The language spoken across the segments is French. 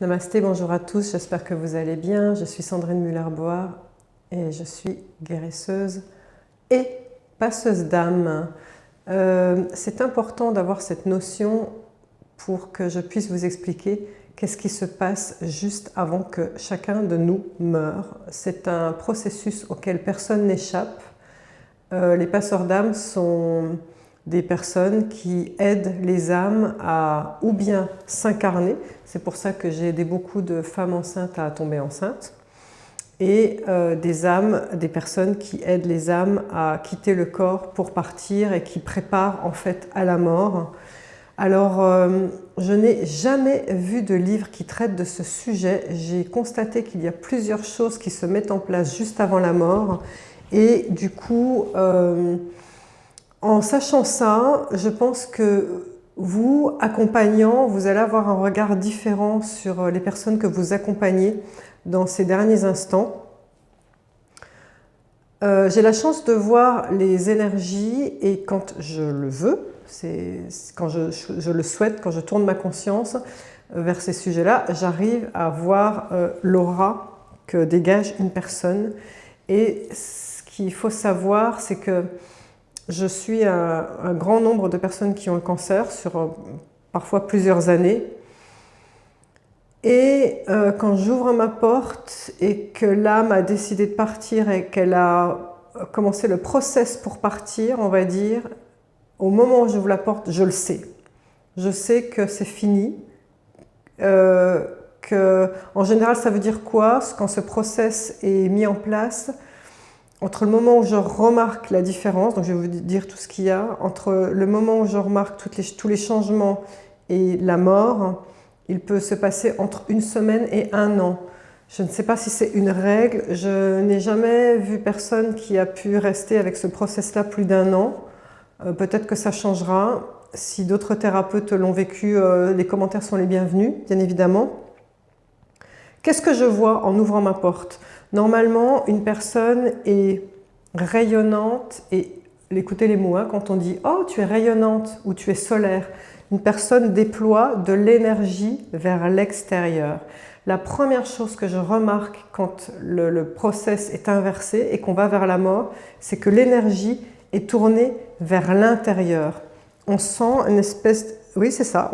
Namasté, bonjour à tous, j'espère que vous allez bien. Je suis Sandrine Muller-Board et je suis guérisseuse et passeuse d'âme. C'est important d'avoir cette notion pour que je puisse vous expliquer qu'est-ce qui se passe juste avant que chacun de nous meure. C'est un processus auquel personne n'échappe. Les passeurs d'âme sont des personnes qui aident les âmes à ou bien s'incarner, c'est pour ça que j'ai aidé beaucoup de femmes enceintes à tomber enceintes, et des personnes qui aident les âmes à quitter le corps pour partir et qui préparent en fait à la mort. Alors, je n'ai jamais vu de livre qui traite de ce sujet. J'ai constaté qu'il y a plusieurs choses qui se mettent en place juste avant la mort, et du coup, en sachant ça, je pense que vous, accompagnant, vous allez avoir un regard différent sur les personnes que vous accompagnez dans ces derniers instants. J'ai la chance de voir les énergies et quand je le veux, quand je le souhaite, quand je tourne ma conscience vers ces sujets-là, j'arrive à voir l'aura que dégage une personne. Et ce qu'il faut savoir, c'est que je suis un grand nombre de personnes qui ont le cancer sur parfois plusieurs années. Et quand j'ouvre ma porte et que l'âme a décidé de partir et qu'elle a commencé le process pour partir, on va dire, au moment où j'ouvre la porte, je le sais. Je sais que c'est fini. En général, ça veut dire quoi? Quand ce process est mis en place, entre le moment où je remarque la différence, donc je vais vous dire tout ce qu'il y a, entre le moment où je remarque tous les changements et la mort, il peut se passer entre une semaine et un an. Je ne sais pas si c'est une règle, je n'ai jamais vu personne qui a pu rester avec ce process-là plus d'un an. Peut-être que ça changera. Si d'autres thérapeutes l'ont vécu, les commentaires sont les bienvenus, bien évidemment. Qu'est-ce que je vois en ouvrant ma porte? Normalement, une personne est rayonnante et écoutez les mots, hein, quand on dit « Oh, tu es rayonnante » ou « tu es solaire », une personne déploie de l'énergie vers l'extérieur. La première chose que je remarque quand le process est inversé et qu'on va vers la mort, c'est que l'énergie est tournée vers l'intérieur. On sent une espèce... Oui, c'est ça.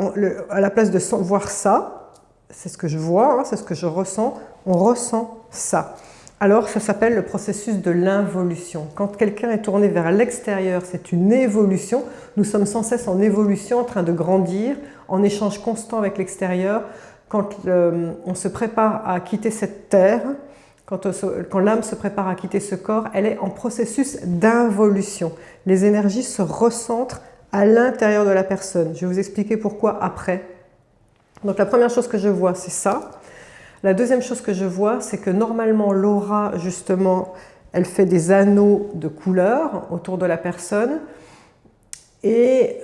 À la place de voir ça, c'est ce que je vois, hein, c'est ce que je ressens, on ressent ça. Alors, ça s'appelle le processus de l'involution. Quand quelqu'un est tourné vers l'extérieur, c'est une évolution. Nous sommes sans cesse en évolution, en train de grandir, en échange constant avec l'extérieur. Quand on se prépare à quitter cette terre, quand l'âme se prépare à quitter ce corps, elle est en processus d'involution. Les énergies se recentrent à l'intérieur de la personne. Je vais vous expliquer pourquoi après. Donc la première chose que je vois, c'est ça. La deuxième chose que je vois, c'est que normalement l'aura, justement, elle fait des anneaux de couleur autour de la personne. Et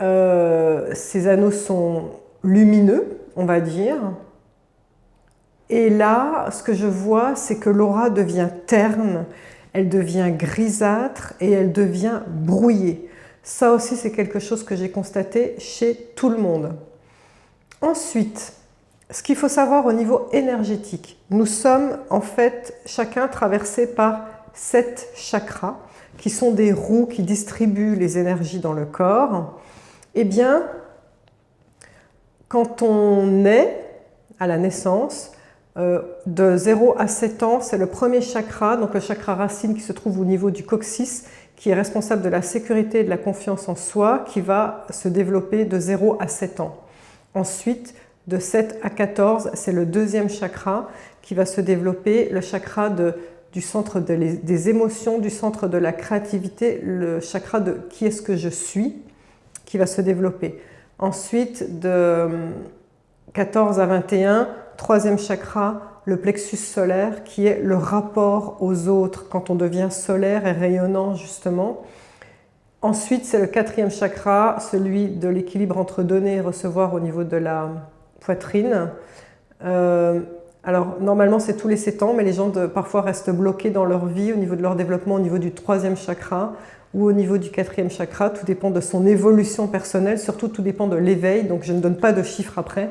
ces anneaux sont lumineux, on va dire. Et là, ce que je vois, c'est que l'aura devient terne, elle devient grisâtre et elle devient brouillée. Ça aussi, c'est quelque chose que j'ai constaté chez tout le monde. Ensuite, ce qu'il faut savoir au niveau énergétique, nous sommes en fait chacun traversé par 7 chakras qui sont des roues qui distribuent les énergies dans le corps. Eh bien, quand on est à la naissance, de 0 à 7 ans, c'est le premier chakra, donc le chakra racine qui se trouve au niveau du coccyx, qui est responsable de la sécurité et de la confiance en soi, qui va se développer de 0 à 7 ans. Ensuite, de 7 à 14, c'est le deuxième chakra qui va se développer, le chakra du centre des émotions, du centre de la créativité, le chakra de qui est-ce que je suis, qui va se développer. Ensuite, de 14 à 21, troisième chakra, le plexus solaire, qui est le rapport aux autres, quand on devient solaire et rayonnant justement. Ensuite, c'est le quatrième chakra, celui de l'équilibre entre donner et recevoir au niveau de la poitrine. Alors, normalement, c'est tous les 7 ans, mais les gens parfois restent bloqués dans leur vie au niveau de leur développement, au niveau du troisième chakra ou au niveau du quatrième chakra. Tout dépend de son évolution personnelle, surtout tout dépend de l'éveil, donc je ne donne pas de chiffres après.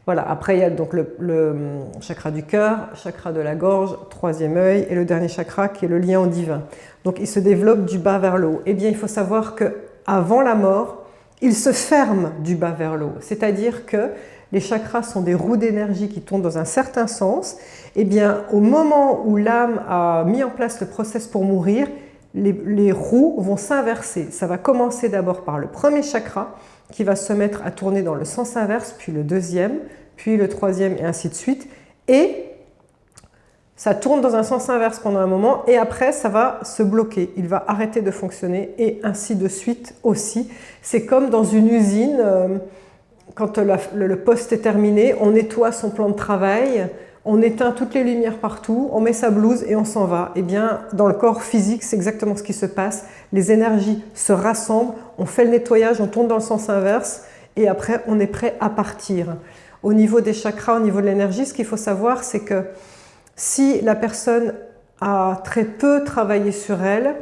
Voilà, après il y a donc le chakra du cœur, chakra de la gorge, troisième œil, et le dernier chakra qui est le lien au divin. Donc il se développe du bas vers le haut. Eh bien, il faut savoir qu'avant la mort, il se ferme du bas vers le haut. C'est-à-dire que les chakras sont des roues d'énergie qui tournent dans un certain sens. Eh bien, au moment où l'âme a mis en place le process pour mourir, les roues vont s'inverser. Ça va commencer d'abord par le premier chakra qui va se mettre à tourner dans le sens inverse, puis le deuxième, puis le troisième et ainsi de suite. Et ça tourne dans un sens inverse pendant un moment et après ça va se bloquer. Il va arrêter de fonctionner et ainsi de suite aussi. C'est comme dans une usine, quand le poste est terminé, on nettoie son plan de travail, on éteint toutes les lumières partout, on met sa blouse et on s'en va. Eh bien, dans le corps physique, c'est exactement ce qui se passe. Les énergies se rassemblent, on fait le nettoyage, on tourne dans le sens inverse et après, on est prêt à partir. Au niveau des chakras, au niveau de l'énergie, ce qu'il faut savoir, c'est que si la personne a très peu travaillé sur elle,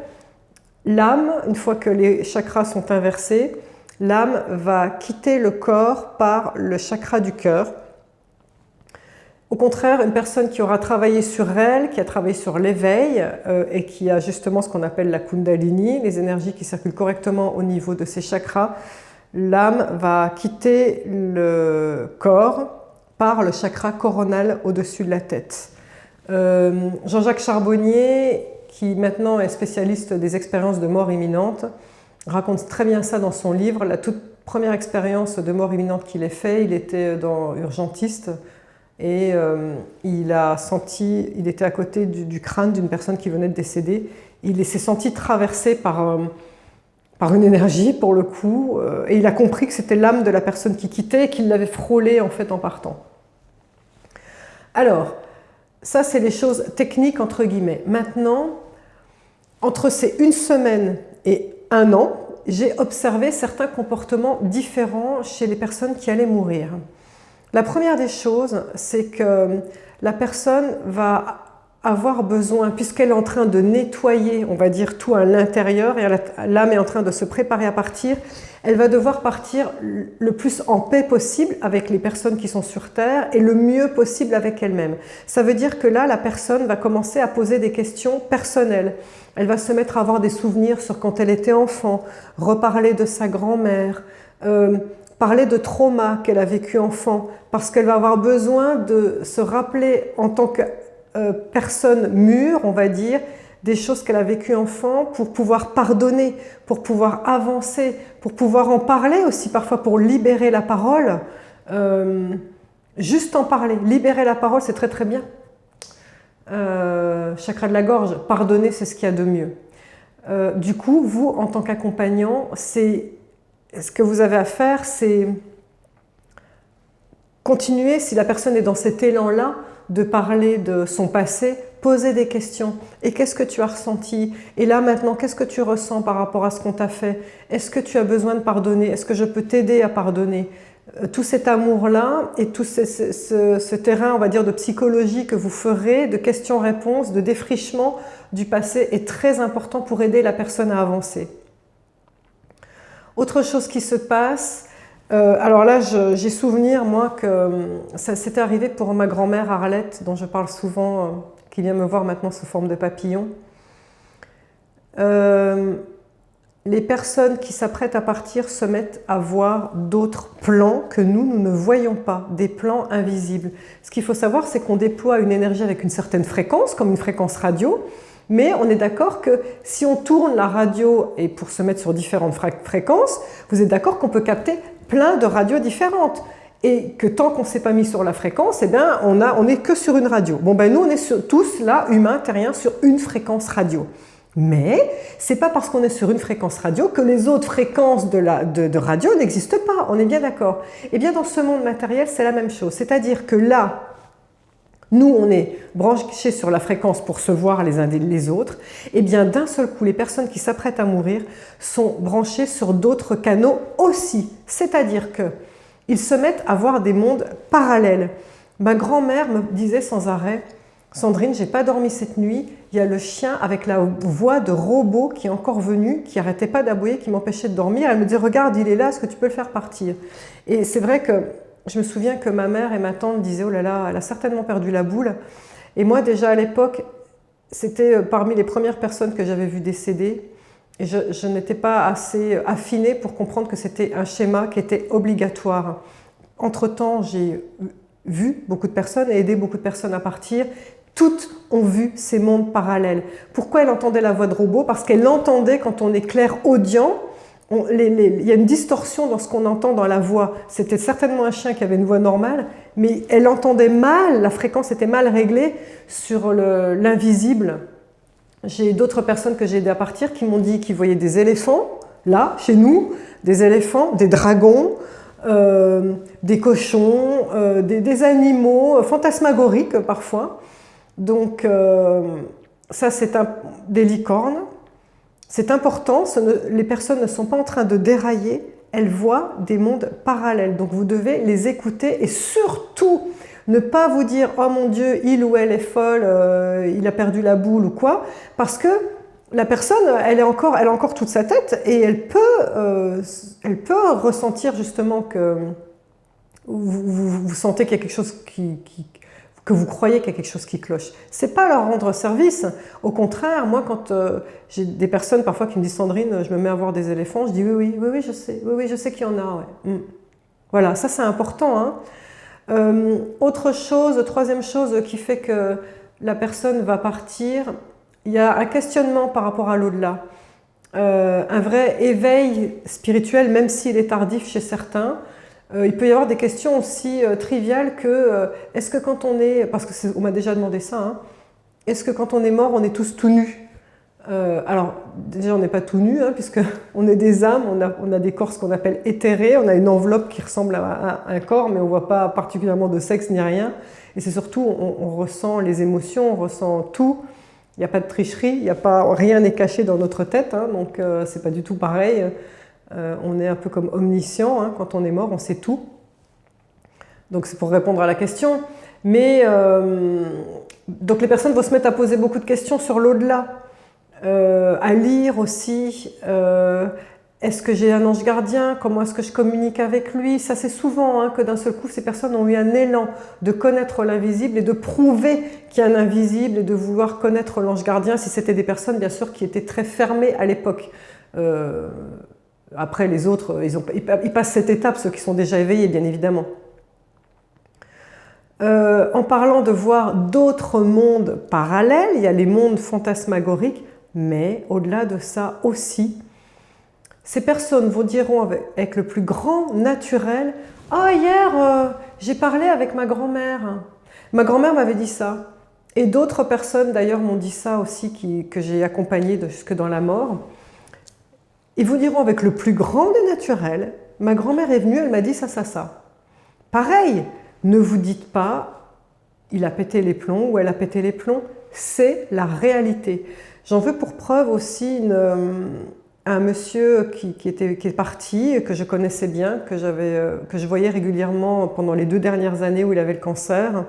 l'âme, une fois que les chakras sont inversés, l'âme va quitter le corps par le chakra du cœur. Au contraire, une personne qui aura travaillé sur elle, qui a travaillé sur l'éveil et qui a justement ce qu'on appelle la Kundalini, les énergies qui circulent correctement au niveau de ces chakras, l'âme va quitter le corps par le chakra coronal au-dessus de la tête. Jean-Jacques Charbonnier, qui maintenant est spécialiste des expériences de mort imminente, raconte très bien ça dans son livre. La toute première expérience de mort imminente qu'il ait fait, il était dans urgentiste et il était à côté du crâne d'une personne qui venait de décéder. Il s'est senti traversé par une énergie pour le coup et il a compris que c'était l'âme de la personne qui quittait et qu'il l'avait frôlée en fait en partant. Alors, ça c'est les choses techniques entre guillemets. Maintenant, entre ces une semaine et un an, j'ai observé certains comportements différents chez les personnes qui allaient mourir. La première des choses, c'est que la personne va avoir besoin, puisqu'elle est en train de nettoyer, on va dire, tout à l'intérieur, et l'âme est en train de se préparer à partir, elle va devoir partir le plus en paix possible avec les personnes qui sont sur Terre et le mieux possible avec elle-même. Ça veut dire que là, la personne va commencer à poser des questions personnelles. Elle va se mettre à avoir des souvenirs sur quand elle était enfant, reparler de sa grand-mère, parler de traumas qu'elle a vécu enfant, parce qu'elle va avoir besoin de se rappeler en tant que personne mûre, on va dire, des choses qu'elle a vécues enfant pour pouvoir pardonner, pour pouvoir avancer, pour pouvoir en parler aussi parfois pour libérer la parole. Juste en parler, libérer la parole, c'est très très bien. Chakra de la gorge, pardonner, c'est ce qu'il y a de mieux. Du coup, vous, en tant qu'accompagnant, ce que vous avez à faire, c'est continuer, si la personne est dans cet élan-là, de parler de son passé, poser des questions. Et qu'est-ce que tu as ressenti? Et là maintenant, qu'est-ce que tu ressens par rapport à ce qu'on t'a fait? Est-ce que tu as besoin de pardonner? Est-ce que je peux t'aider à pardonner? Tout cet amour-là et tout ce terrain, on va dire, de psychologie que vous ferez, de questions-réponses, de défrichement du passé est très important pour aider la personne à avancer. Autre chose qui se passe, alors là, j'ai souvenir, moi, que ça s'était arrivé pour ma grand-mère Arlette, dont je parle souvent, qui vient me voir maintenant sous forme de papillon. Les personnes qui s'apprêtent à partir se mettent à voir d'autres plans que nous ne voyons pas, des plans invisibles. Ce qu'il faut savoir, c'est qu'on déploie une énergie avec une certaine fréquence, comme une fréquence radio, mais on est d'accord que si on tourne la radio, et pour se mettre sur différentes fréquences, vous êtes d'accord qu'on peut capter plein de radios différentes. Et que tant qu'on ne s'est pas mis sur la fréquence, eh bien, on n'est que sur une radio. Bon, ben nous, on est tous là, humains, terriens, sur une fréquence radio. Mais ce n'est pas parce qu'on est sur une fréquence radio que les autres fréquences de radio n'existent pas, on est bien d'accord. Eh bien, dans ce monde matériel, c'est la même chose. C'est-à-dire que là, nous, on est branchés sur la fréquence pour se voir les uns les autres. Et bien, d'un seul coup, les personnes qui s'apprêtent à mourir sont branchées sur d'autres canaux aussi. C'est-à-dire qu'ils se mettent à voir des mondes parallèles. Ma grand-mère me disait sans arrêt, « Sandrine, j'ai pas dormi cette nuit, il y a le chien avec la voix de robot qui est encore venu, qui n'arrêtait pas d'aboyer, qui m'empêchait de dormir. » Elle me dit « Regarde, il est là, est-ce que tu peux le faire partir ?» Et c'est vrai que je me souviens que ma mère et ma tante disaient « Oh là là, elle a certainement perdu la boule ». Et moi déjà à l'époque, c'était parmi les premières personnes que j'avais vues décéder. Et je n'étais pas assez affinée pour comprendre que c'était un schéma qui était obligatoire. Entre-temps, j'ai vu beaucoup de personnes et aidé beaucoup de personnes à partir. Toutes ont vu ces mondes parallèles. Pourquoi elle entendait la voix de robot? Parce qu'elle l'entendait quand on est clair-audient. Il y a une distorsion dans ce qu'on entend dans la voix. C'était certainement un chien qui avait une voix normale, mais elle entendait mal, la fréquence était mal réglée sur l'invisible. J'ai d'autres personnes que j'ai aidées à partir qui m'ont dit qu'ils voyaient des éléphants, là, chez nous, des éléphants, des dragons, des cochons, des animaux fantasmagoriques parfois. Donc ça c'est des licornes. C'est important, les personnes ne sont pas en train de dérailler, elles voient des mondes parallèles. Donc vous devez les écouter et surtout ne pas vous dire « Oh mon Dieu, il ou elle est folle, il a perdu la boule » ou quoi, parce que la personne, elle a encore toute sa tête et elle peut ressentir justement que vous sentez qu'il y a quelque chose que vous croyez qu'il y a quelque chose qui cloche. Ce n'est pas leur rendre service. Au contraire, moi, quand j'ai des personnes parfois qui me disent « Sandrine, je me mets à voir des éléphants », je dis « Oui, je sais. Oui, je sais qu'il y en a. Ouais. » Voilà, ça c'est important. Hein. Autre chose, troisième chose qui fait que la personne va partir, il y a un questionnement par rapport à l'au-delà. Un vrai éveil spirituel, même s'il est tardif chez certains. Il peut y avoir des questions aussi triviales que est-ce que quand on est, parce qu'on m'a déjà demandé ça, hein, est-ce que quand on est mort, on est tous tout nus? Alors déjà on n'est pas tout nus, hein, puisqu'on est des âmes, on a des corps ce qu'on appelle éthérés, on a une enveloppe qui ressemble à un corps, mais on ne voit pas particulièrement de sexe ni rien. Et c'est surtout, on ressent les émotions, on ressent tout. Il n'y a pas de tricherie, rien n'est caché dans notre tête, hein, donc c'est pas du tout pareil. On est un peu comme omniscient, hein, quand on est mort, on sait tout. Donc c'est pour répondre à la question. Mais donc les personnes vont se mettre à poser beaucoup de questions sur l'au-delà, à lire aussi. Est-ce que j'ai un ange gardien? Comment est-ce que je communique avec lui? Ça c'est souvent hein, que d'un seul coup ces personnes ont eu un élan de connaître l'invisible et de prouver qu'il y a un invisible et de vouloir connaître l'ange gardien si c'était des personnes bien sûr qui étaient très fermées à l'époque. Après les autres, ils passent cette étape, ceux qui sont déjà éveillés bien évidemment. En parlant de voir d'autres mondes parallèles, il y a les mondes fantasmagoriques, mais au-delà de ça aussi, ces personnes vous diront avec le plus grand naturel « Ah, hier, j'ai parlé avec ma grand-mère. Ma grand-mère m'avait dit ça. » Et d'autres personnes d'ailleurs m'ont dit ça aussi, que j'ai accompagnées jusque dans la mort. Ils vous diront avec le plus grand des naturels « Ma grand-mère est venue, elle m'a dit ça, ça, ça. » Pareil, ne vous dites pas « Il a pété les plombs » ou « Elle a pété les plombs ». C'est la réalité. J'en veux pour preuve aussi un monsieur qui est parti, que je connaissais bien, que je voyais régulièrement pendant les 2 dernières années où il avait le cancer.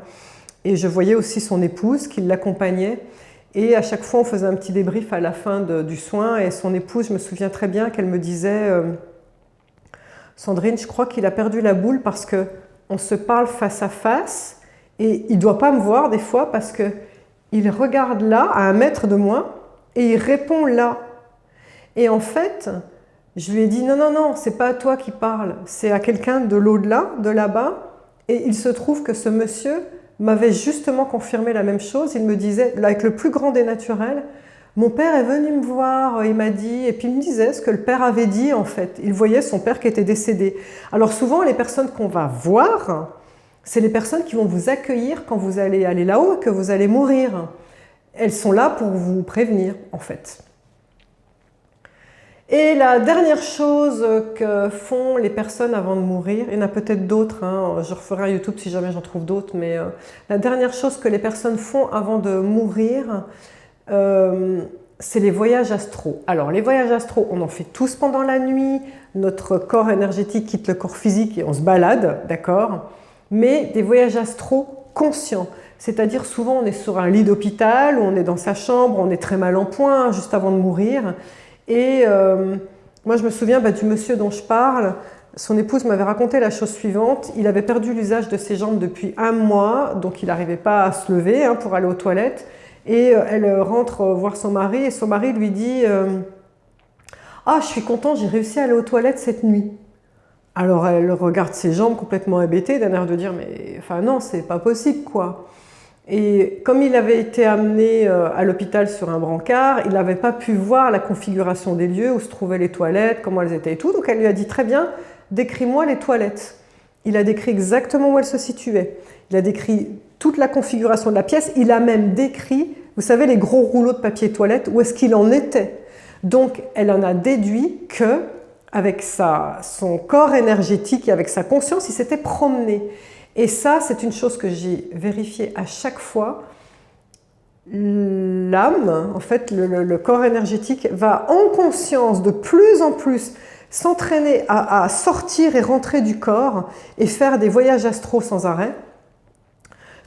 Et je voyais aussi son épouse qui l'accompagnait. Et à chaque fois, on faisait un petit débrief à la fin du soin. Et son épouse, je me souviens très bien qu'elle me disait « Sandrine, je crois qu'il a perdu la boule parce qu'on se parle face à face. Et il ne doit pas me voir des fois parce qu'il regarde là, à 1 mètre de moi, et il répond là. Et en fait, je lui ai dit « Non, non, non, c'est pas à toi qui parle, c'est à quelqu'un de l'au-delà, de là-bas. » Et il se trouve que ce monsieur m'avait justement confirmé la même chose. Il me disait, avec le plus grand des naturels, « Mon père est venu me voir, il m'a dit... » Et puis il me disait ce que le père avait dit en fait. Il voyait son père qui était décédé. Alors souvent, les personnes qu'on va voir, c'est les personnes qui vont vous accueillir quand vous allez aller là-haut, que vous allez mourir. Elles sont là pour vous prévenir en fait. Et la dernière chose que font les personnes avant de mourir, il y en a peut-être d'autres, hein, je referai un YouTube si jamais j'en trouve d'autres, mais la dernière chose que les personnes font avant de mourir, c'est les voyages astraux. Alors les voyages astraux, on en fait tous pendant la nuit, notre corps énergétique quitte le corps physique et on se balade, d'accord? Mais des voyages astraux conscients, c'est-à-dire souvent on est sur un lit d'hôpital, on est dans sa chambre, on est très mal en point juste avant de mourir. Et moi, je me souviens du monsieur dont je parle. son épouse m'avait raconté la chose suivante. Il avait perdu l'usage de ses jambes depuis 1 mois, donc il n'arrivait pas à se lever pour aller aux toilettes. Et elle rentre voir son mari et son mari lui dit « Ah, je suis content, j'ai réussi à aller aux toilettes cette nuit. » Alors elle regarde ses jambes complètement hébétée, d'un air de dire « Mais enfin non, c'est pas possible quoi !» Et comme il avait été amené à l'hôpital sur un brancard, il n'avait pas pu voir la configuration des lieux, où se trouvaient les toilettes, comment elles étaient et tout. Donc elle lui a dit « Très bien, décris-moi les toilettes. » Il a décrit exactement où elles se situaient. Il a décrit toute la configuration de la pièce. Il a même décrit, vous savez, les gros rouleaux de papier toilette, où est-ce qu'il en était. Donc elle en a déduit que, avec son corps énergétique et avec sa conscience, il s'était promené. Et ça, c'est une chose que j'ai vérifiée à chaque fois. L'âme, en fait, le corps énergétique va en conscience de plus en plus s'entraîner à sortir et rentrer du corps et faire des voyages astraux sans arrêt.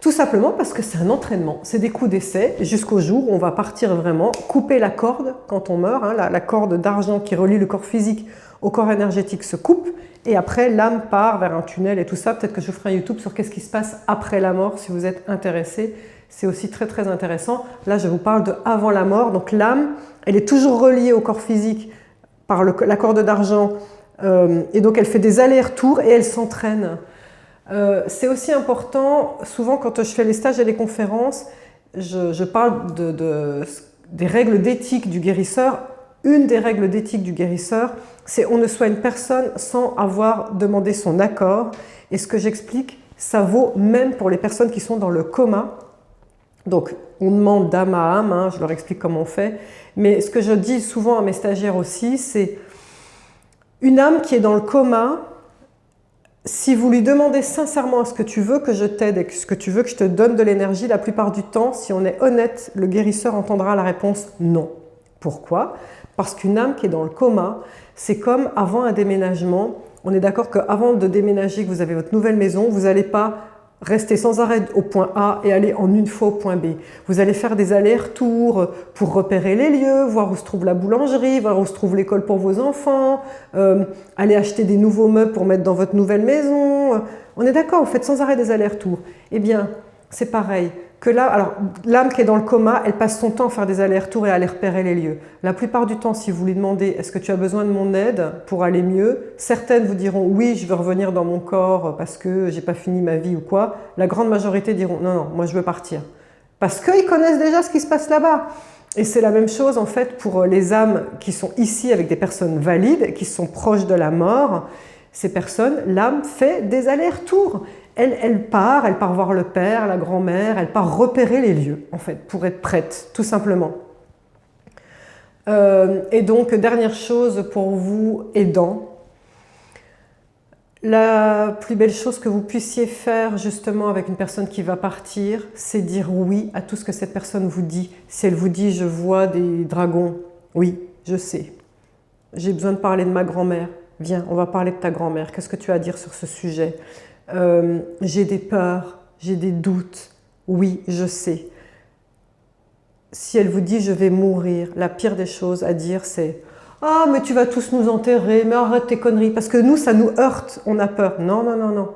Tout simplement parce que c'est un entraînement, c'est des coups d'essai jusqu'au jour où on va partir vraiment, couper la corde quand on meurt, la corde d'argent qui relie le corps physique au corps énergétique se coupe et après l'âme part vers un tunnel et tout ça. Peut-être que je ferai un YouTube sur qu'est-ce qui se passe après la mort si vous êtes intéressé. C'est aussi très très intéressant. Là je vous parle de avant la mort, donc l'âme elle est toujours reliée au corps physique par la corde d'argent et donc elle fait des allers-retours et elle s'entraîne. C'est aussi important, souvent quand je fais les stages et les conférences, je parle des règles d'éthique du guérisseur. Une des règles d'éthique du guérisseur, c'est on ne soigne personne sans avoir demandé son accord. Et ce que j'explique, ça vaut même pour les personnes qui sont dans le coma. Donc on demande d'âme à âme, je leur explique comment on fait. Mais ce que je dis souvent à mes stagiaires aussi, c'est une âme qui est dans le coma. Si vous lui demandez sincèrement est-ce que tu veux que je t'aide, est-ce que tu veux que je te donne de l'énergie, la plupart du temps, si on est honnête, le guérisseur entendra la réponse non. Pourquoi? Parce qu'une âme qui est dans le coma, c'est comme avant un déménagement. On est d'accord qu'avant de déménager, que vous avez votre nouvelle maison, vous n'allez pas rester sans arrêt au point A et aller en une fois au point B. Vous allez faire des allers-retours pour repérer les lieux, voir où se trouve la boulangerie, voir où se trouve l'école pour vos enfants, aller acheter des nouveaux meubles pour mettre dans votre nouvelle maison. On est d'accord, vous faites sans arrêt des allers-retours. Eh bien, c'est pareil. Que là, alors l'âme qui est dans le coma, elle passe son temps à faire des allers-retours et à aller repérer les lieux. La plupart du temps, si vous lui demandez « est-ce que tu as besoin de mon aide pour aller mieux ?» Certaines vous diront « oui, je veux revenir dans mon corps parce que j'ai pas fini ma vie ou quoi ». La grande majorité diront « non, non, moi je veux partir ». Parce qu'ils connaissent déjà ce qui se passe là-bas. Et c'est la même chose en fait pour les âmes qui sont ici avec des personnes valides, qui sont proches de la mort. Ces personnes, l'âme fait des allers-retours. Elle part voir le père, la grand-mère, elle part repérer les lieux, en fait, pour être prête, tout simplement. Et donc, dernière chose pour vous, aidants. La plus belle chose que vous puissiez faire, justement, avec une personne qui va partir, c'est dire oui à tout ce que cette personne vous dit. Si elle vous dit « je vois des dragons », oui, je sais. J'ai besoin de parler de ma grand-mère. Viens, on va parler de ta grand-mère. Qu'est-ce que tu as à dire sur ce sujet ? J'ai des peurs, j'ai des doutes. Oui, je sais. Si elle vous dit « je vais mourir », la pire des choses à dire c'est « ah, mais tu vas tous nous enterrer, mais arrête tes conneries ». Parce que nous, ça nous heurte, on a peur. Non, non, non, non.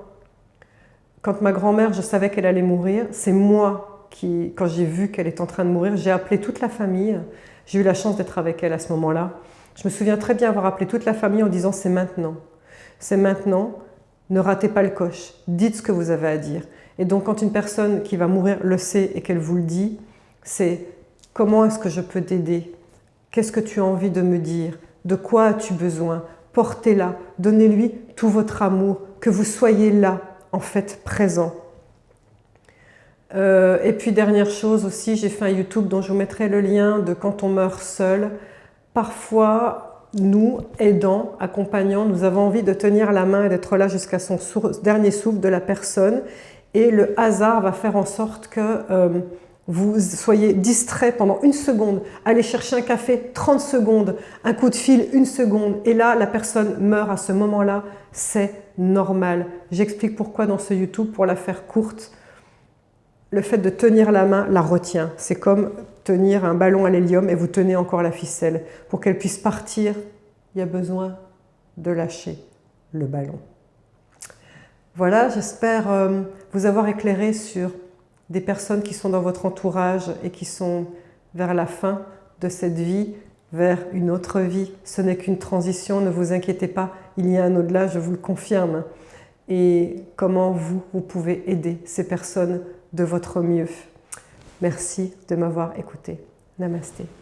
Quand ma grand-mère, je savais qu'elle allait mourir, c'est moi qui, quand j'ai vu qu'elle est en train de mourir, j'ai appelé toute la famille. J'ai eu la chance d'être avec elle à ce moment-là. Je me souviens très bien avoir appelé toute la famille en disant « c'est maintenant, c'est maintenant ». Ne ratez pas le coche, dites ce que vous avez à dire. Et donc quand une personne qui va mourir le sait et qu'elle vous le dit, c'est comment est-ce que je peux t'aider? Qu'est-ce que tu as envie de me dire? De quoi as-tu besoin? Portez-la, donnez-lui tout votre amour, que vous soyez là, en fait, présent. Et puis dernière chose aussi, j'ai fait un YouTube dont je vous mettrai le lien de quand on meurt seul. Parfois, nous, aidants, accompagnants, nous avons envie de tenir la main et d'être là jusqu'à son dernier souffle de la personne. Et le hasard va faire en sorte que vous soyez distrait pendant 1 seconde. Allez chercher un café, 30 secondes. Un coup de fil, 1 seconde. Et là, la personne meurt à ce moment-là. C'est normal. J'explique pourquoi dans ce YouTube, pour la faire courte. Le fait de tenir la main la retient. C'est comme tenir un ballon à l'hélium et vous tenez encore la ficelle. Pour qu'elle puisse partir, il y a besoin de lâcher. le ballon. Voilà, j'espère vous avoir éclairé sur des personnes qui sont dans votre entourage et qui sont vers la fin de cette vie, vers une autre vie. Ce n'est qu'une transition, ne vous inquiétez pas, il y a un au-delà, je vous le confirme. Et comment vous pouvez aider ces personnes de votre mieux. Merci de m'avoir écouté. Namasté.